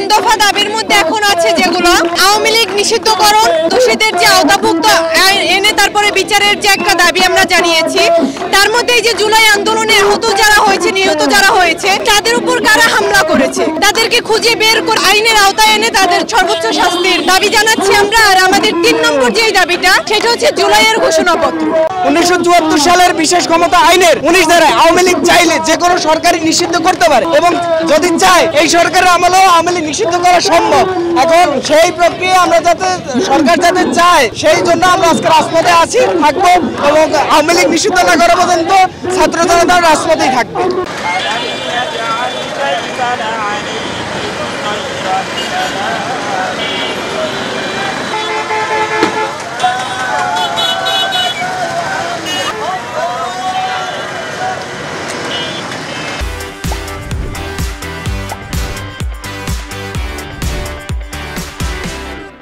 3 দফা দাবির মধ্যে এখন আছে যেগুলো আওয়ামী লীগ নিষিদ্ধকরণ, দোষীদের যে আওতাভুক্ত এনে তারপরে বিচারের যে একটা দাবি আমরা জানিয়েছি। তার মধ্যে যে জুলাই আন্দোলনে আহত যারা হয়েছে, নিহত যারা হয়েছে, তাদের উপর কারা হামলা করেছে তাদেরকে খুঁজে বের করে আইনের আওতায় এনে তাদের সর্বোচ্চ শাস্তির দাবি জানাচ্ছি আমরা। আর আমাদের 3 নম্বর যে দাবিটা সেটা হচ্ছে জুলাইয়ের ঘোষণাপত্র। 1974 সালের বিশেষ ক্ষমতা আইনের 19 ধারায় আওয়ামী লীগ চাইলে যে কোনো সরকারই নিষিদ্ধ করতে পারে এবং যদি চায় এই সরকারের আমলেও আওয়ামী লীগ নিষিদ্ধ করা সম্ভব। এখন সেই প্রক্রিয়া আমরা যাতে সরকার যাতে চায় সেই জন্য আমরা আজকে রাজপথে আছি, থাকবো এবং আওয়ামী লীগ নিষিদ্ধ না করা পর্যন্ত ছাত্র জনতা রাজপথেই থাকবে।